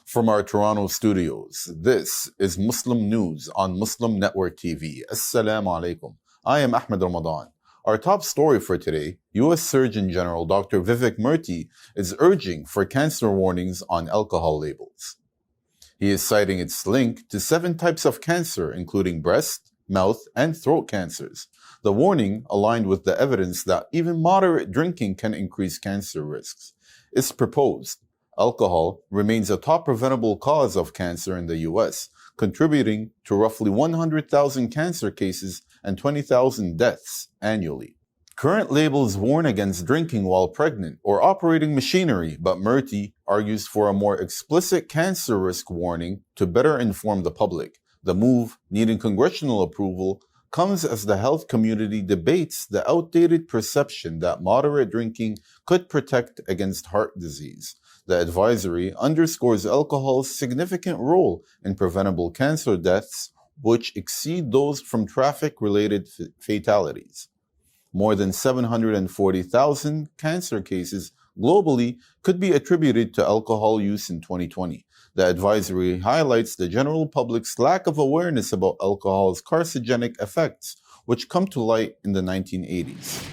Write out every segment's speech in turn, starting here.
From our Toronto studios, this is Muslim News on Muslim Network TV. Assalamu alaikum. I am Ahmed Ramadan. Our top story for today, U.S. Surgeon General Dr. Vivek Murthy is urging for cancer warnings on alcohol labels. He is citing its link to 7 types of cancer, including breast, mouth, and throat cancers. The warning, aligned with the evidence that even moderate drinking can increase cancer risks, is proposed. Alcohol remains a top preventable cause of cancer in the U.S., contributing to roughly 100,000 cancer cases and 20,000 deaths annually. Current labels warn against drinking while pregnant or operating machinery, but Murthy argues for a more explicit cancer risk warning to better inform the public. The move, needing congressional approval, comes as the health community debates the outdated perception that moderate drinking could protect against heart disease. The advisory underscores alcohol's significant role in preventable cancer deaths, which exceed those from traffic-related fatalities. More than 740,000 cancer cases globally could be attributed to alcohol use in 2020. The advisory highlights the general public's lack of awareness about alcohol's carcinogenic effects, which come to light in the 1980s.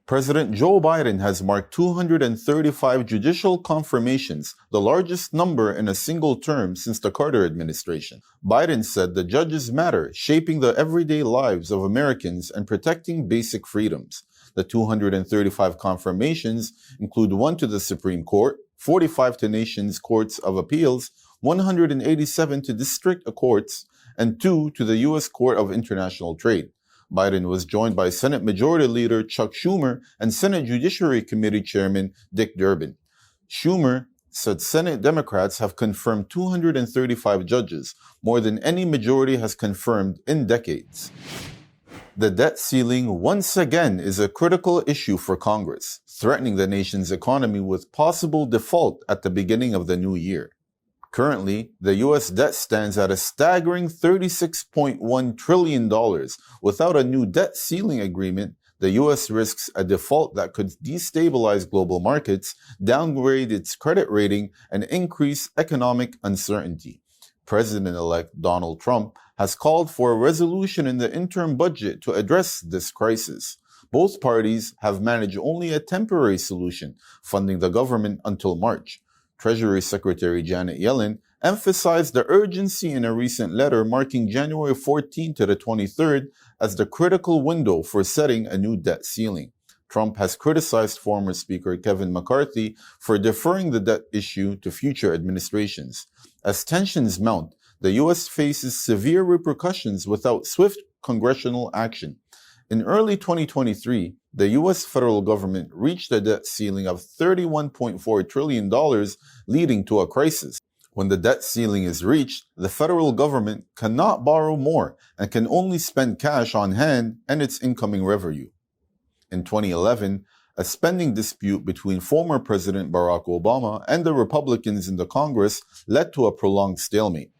President Joe Biden has marked 235 judicial confirmations, the largest number in a single term since the Carter administration. Biden said the judges matter, shaping the everyday lives of Americans and protecting basic freedoms. The 235 confirmations include 1 to the Supreme Court, 45 to nation's courts of appeals, 187 to district courts, and 2 to the U.S. Court of International Trade. Biden was joined by Senate Majority Leader Chuck Schumer and Senate Judiciary Committee Chairman Dick Durbin. Schumer said Senate Democrats have confirmed 235 judges, more than any majority has confirmed in decades. The debt ceiling once again is a critical issue for Congress, threatening the nation's economy with possible default at the beginning of the new year. Currently, the U.S. debt stands at a staggering $36.1 trillion. Without a new debt ceiling agreement, the U.S. risks a default that could destabilize global markets, downgrade its credit rating, and increase economic uncertainty. President-elect Donald Trump has called for a resolution in the interim budget to address this crisis. Both parties have managed only a temporary solution, funding the government until March. Treasury Secretary Janet Yellen emphasized the urgency in a recent letter marking January 14 to the 23rd as the critical window for setting a new debt ceiling. Trump has criticized former Speaker Kevin McCarthy for deferring the debt issue to future administrations. As tensions mount, the U.S. faces severe repercussions without swift congressional action. In early 2023, the U.S. federal government reached a debt ceiling of $31.4 trillion, leading to a crisis. When the debt ceiling is reached, the federal government cannot borrow more and can only spend cash on hand and its incoming revenue. In 2011, a spending dispute between former President Barack Obama and the Republicans in the Congress led to a prolonged stalemate.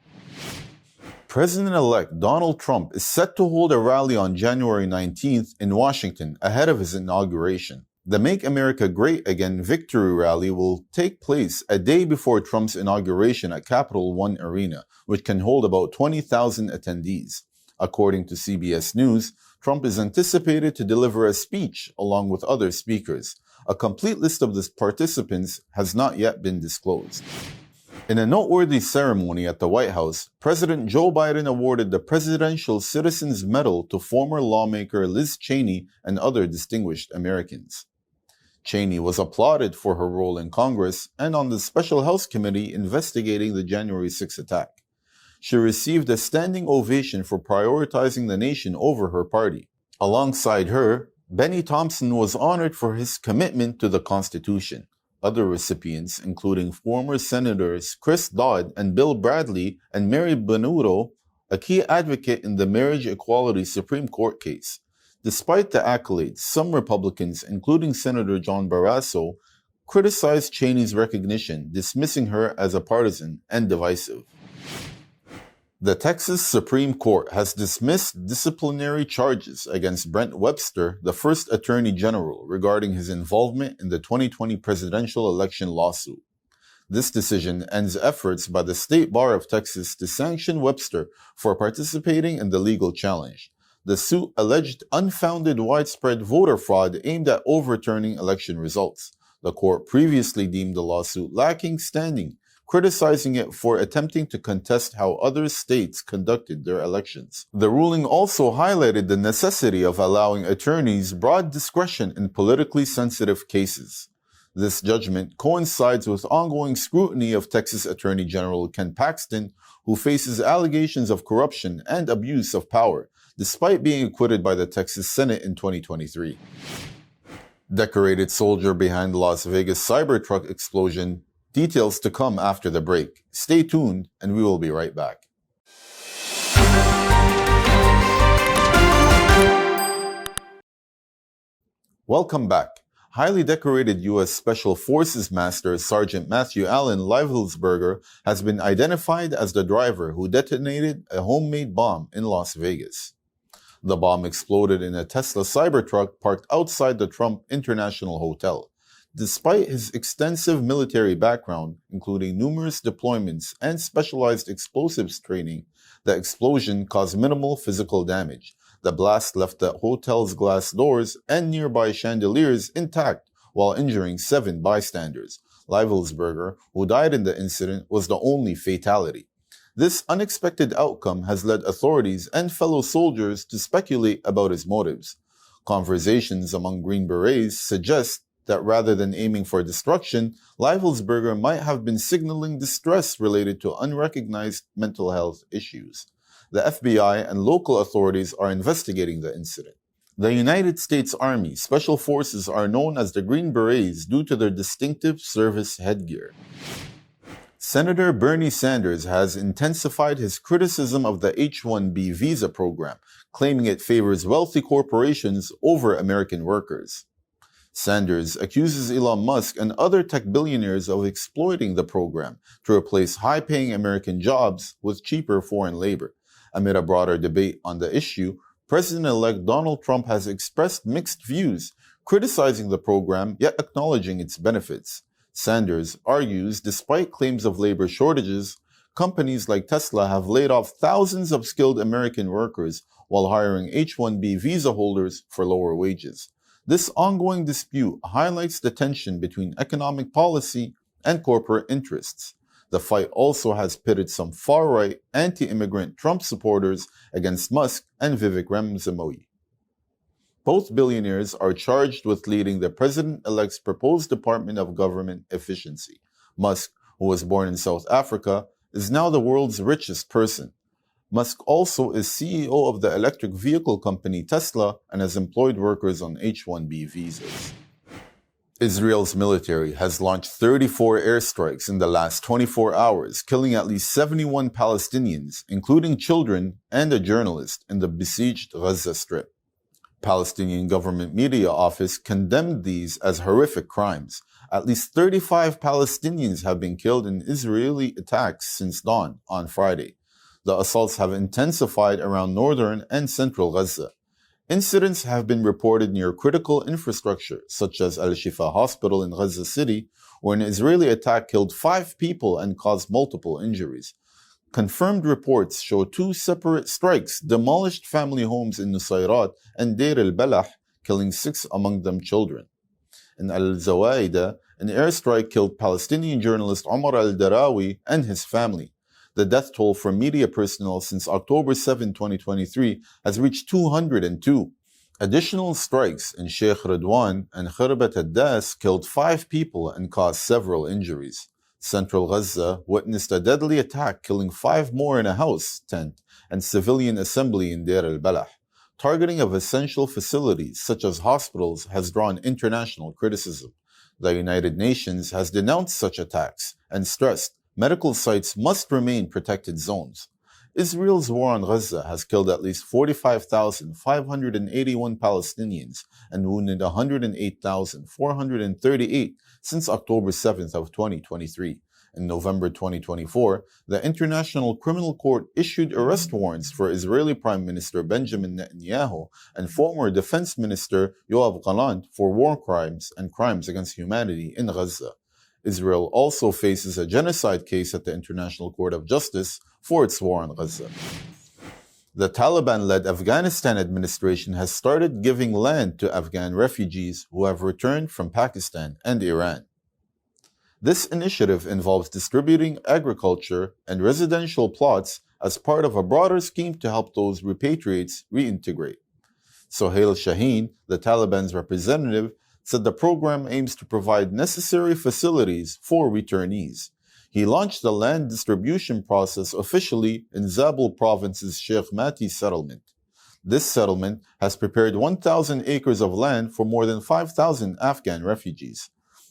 President-elect Donald Trump is set to hold a rally on January 19th in Washington ahead of his inauguration. The Make America Great Again victory rally will take place a day before Trump's inauguration at Capital One Arena, which can hold about 20,000 attendees. According to CBS News, Trump is anticipated to deliver a speech along with other speakers. A complete list of the participants has not yet been disclosed. In a noteworthy ceremony at the White House, President Joe Biden awarded the Presidential Citizens Medal to former lawmaker Liz Cheney and other distinguished Americans. Cheney was applauded for her role in Congress and on the Special House Committee investigating the January 6 attack. She received a standing ovation for prioritizing the nation over her party. Alongside her, Benny Thompson was honored for his commitment to the Constitution. Other recipients, including former Senators Chris Dodd and Bill Bradley and Mary Bonuro, a key advocate in the marriage equality Supreme Court case. Despite the accolades, some Republicans, including Senator John Barrasso, criticized Cheney's recognition, dismissing her as a partisan and divisive. The Texas Supreme Court has dismissed disciplinary charges against Brent Webster, the first Attorney General, regarding his involvement in the 2020 presidential election lawsuit. This decision ends efforts by the State Bar of Texas to sanction Webster for participating in the legal challenge. The suit alleged unfounded widespread voter fraud aimed at overturning election results. The court previously deemed the lawsuit lacking standing, criticizing it for attempting to contest how other states conducted their elections. The ruling also highlighted the necessity of allowing attorneys broad discretion in politically sensitive cases. This judgment coincides with ongoing scrutiny of Texas Attorney General Ken Paxton, who faces allegations of corruption and abuse of power, despite being acquitted by the Texas Senate in 2023. Decorated soldier behind Las Vegas Cybertruck explosion. Details to come after the break. Stay tuned, and we will be right back. Welcome back. Highly decorated U.S. Special Forces Master Sergeant Matthew Allen Leivelsberger has been identified as the driver who detonated a homemade bomb in Las Vegas. The bomb exploded in a Tesla Cybertruck parked outside the Trump International Hotel. Despite his extensive military background, including numerous deployments and specialized explosives training, the explosion caused minimal physical damage. The blast left the hotel's glass doors and nearby chandeliers intact while injuring 7 bystanders. Leivelsberger, who died in the incident, was the only fatality. This unexpected outcome has led authorities and fellow soldiers to speculate about his motives. Conversations among Green Berets suggest that rather than aiming for destruction, Leivelsberger might have been signaling distress related to unrecognized mental health issues. The FBI and local authorities are investigating the incident. The United States Army Special Forces are known as the Green Berets due to their distinctive service headgear. Senator Bernie Sanders has intensified his criticism of the H-1B visa program, claiming it favors wealthy corporations over American workers. Sanders accuses Elon Musk and other tech billionaires of exploiting the program to replace high-paying American jobs with cheaper foreign labor. Amid a broader debate on the issue, President-elect Donald Trump has expressed mixed views, criticizing the program yet acknowledging its benefits. Sanders argues despite claims of labor shortages, companies like Tesla have laid off thousands of skilled American workers while hiring H-1B visa holders for lower wages. This ongoing dispute highlights the tension between economic policy and corporate interests. The fight also has pitted some far-right, anti-immigrant Trump supporters against Musk and Vivek Ramaswamy. Both billionaires are charged with leading the president-elect's proposed Department of Government Efficiency. Musk, who was born in South Africa, is now the world's richest person. Musk also is CEO of the electric vehicle company Tesla and has employed workers on H-1B visas. Israel's military has launched 34 airstrikes in the last 24 hours, killing at least 71 Palestinians, including children and a journalist, in the besieged Gaza Strip. Palestinian government media office condemned these as horrific crimes. At least 35 Palestinians have been killed in Israeli attacks since dawn on Friday. The assaults have intensified around northern and central Gaza. Incidents have been reported near critical infrastructure, such as Al-Shifa Hospital in Gaza City, where an Israeli attack killed 5 people and caused multiple injuries. Confirmed reports show 2 separate strikes demolished family homes in Nusayrat and Deir al-Balah, killing 6 among them children. In Al-Zawaida, an airstrike killed Palestinian journalist Omar al-Darawi and his family. The death toll for media personnel since October 7, 2023 has reached 202. Additional strikes in Sheikh Radwan and Khirbat al-Das killed 5 people and caused several injuries. Central Gaza witnessed a deadly attack killing 5 more in a house, tent, and civilian assembly in Deir al-Balah. Targeting of essential facilities such as hospitals has drawn international criticism. The United Nations has denounced such attacks and stressed medical sites must remain protected zones. Israel's war on Gaza has killed at least 45,581 Palestinians and wounded 108,438 since October 7th of 2023. In November 2024, the International Criminal Court issued arrest warrants for Israeli Prime Minister Benjamin Netanyahu and former Defense Minister Yoav Gallant for war crimes and crimes against humanity in Gaza. Israel also faces a genocide case at the International Court of Justice for its war on Gaza. The Taliban-led Afghanistan administration has started giving land to Afghan refugees who have returned from Pakistan and Iran. This initiative involves distributing agriculture and residential plots as part of a broader scheme to help those repatriates reintegrate. Sohail Shaheen, the Taliban's representative, said the program aims to provide necessary facilities for returnees. He launched the land distribution process officially in Zabul province's Sheikh Mati settlement. This settlement has prepared 1,000 acres of land for more than 5,000 Afghan refugees.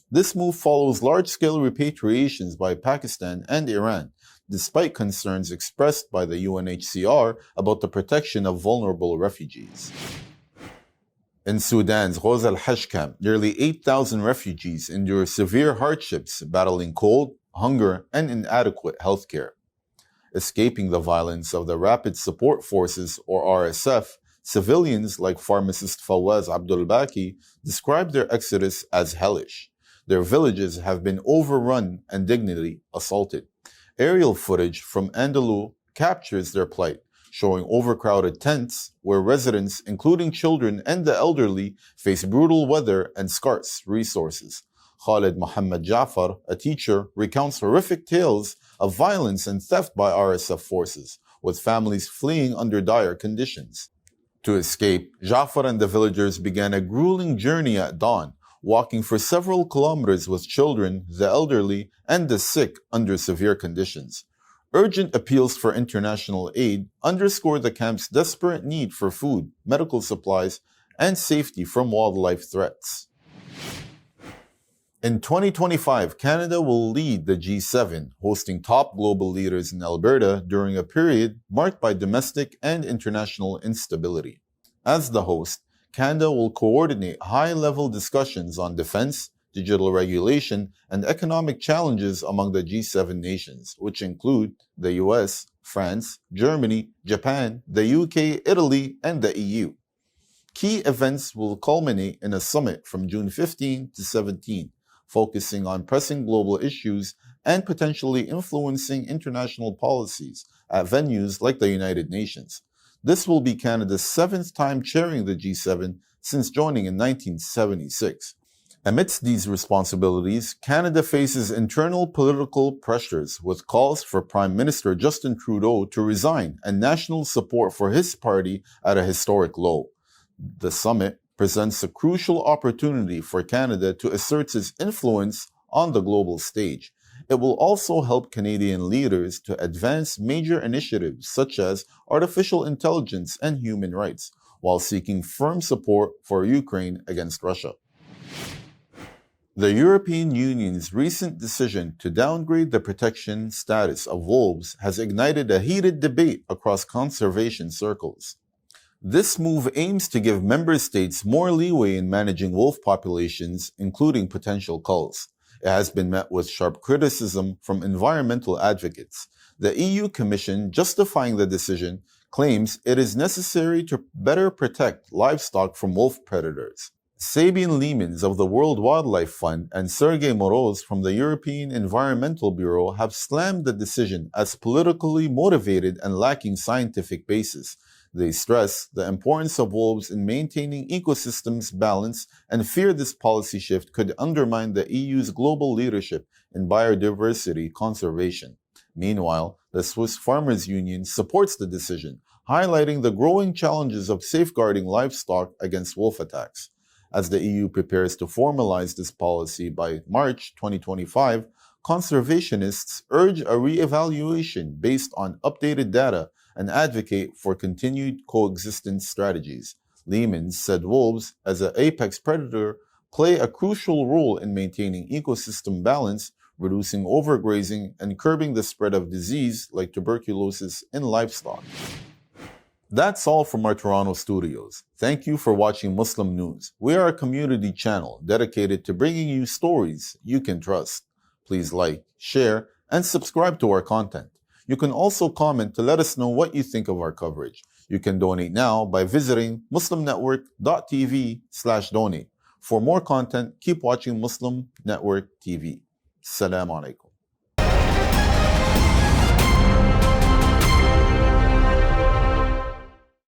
This move follows large-scale repatriations by Pakistan and Iran, despite concerns expressed by the UNHCR about the protection of vulnerable refugees. In Sudan's Ghoz al-Hajj camp, nearly 8,000 refugees endure severe hardships battling cold, hunger, and inadequate health care. Escaping the violence of the Rapid Support Forces, or RSF, civilians like pharmacist Fawaz Abdul Baki describe their exodus as hellish. Their villages have been overrun and dignity assaulted. Aerial footage from Andalu captures their plight, showing overcrowded tents where residents, including children and the elderly, face brutal weather and scarce resources. Khalid Muhammad Jafar, a teacher, recounts horrific tales of violence and theft by RSF forces, with families fleeing under dire conditions. To escape, Jafar and the villagers began a grueling journey at dawn, walking for several kilometers with children, the elderly, and the sick under severe conditions. Urgent appeals for international aid underscore the camp's desperate need for food, medical supplies, and safety from wildlife threats. In 2025, Canada will lead the G7, hosting top global leaders in Alberta during a period marked by domestic and international instability. As the host, Canada will coordinate high-level discussions on defense, digital regulation, and economic challenges among the G7 nations, which include the US, France, Germany, Japan, the UK, Italy, and the EU. Key events will culminate in a summit from June 15 to 17, focusing on pressing global issues and potentially influencing international policies at venues like the United Nations. This will be Canada's 7th time chairing the G7 since joining in 1976. Amidst these responsibilities, Canada faces internal political pressures with calls for Prime Minister Justin Trudeau to resign and national support for his party at a historic low. The summit presents a crucial opportunity for Canada to assert its influence on the global stage. It will also help Canadian leaders to advance major initiatives such as artificial intelligence and human rights, while seeking firm support for Ukraine against Russia. The European Union's recent decision to downgrade the protection status of wolves has ignited a heated debate across conservation circles. This move aims to give member states more leeway in managing wolf populations, including potential culls. It has been met with sharp criticism from environmental advocates. The EU Commission, justifying the decision, claims it is necessary to better protect livestock from wolf predators. Sabine Leemans of the World Wildlife Fund and Sergei Moroz from the European Environmental Bureau have slammed the decision as politically motivated and lacking scientific basis. They stress the importance of wolves in maintaining ecosystems balance and fear this policy shift could undermine the EU's global leadership in biodiversity conservation. Meanwhile, the Swiss Farmers Union supports the decision, highlighting the growing challenges of safeguarding livestock against wolf attacks. As the EU prepares to formalize this policy by March 2025, conservationists urge a re-evaluation based on updated data and advocate for continued coexistence strategies. Leemans said wolves, as an apex predator, play a crucial role in maintaining ecosystem balance, reducing overgrazing, and curbing the spread of disease like tuberculosis in livestock. That's all from our Toronto studios. Thank you for watching Muslim News. We are a community channel dedicated to bringing you stories you can trust. Please like, share, and subscribe to our content. You can also comment to let us know what you think of our coverage. You can donate now by visiting muslimnetwork.tv/donate. For more content, keep watching Muslim Network TV. Assalamu alaikum.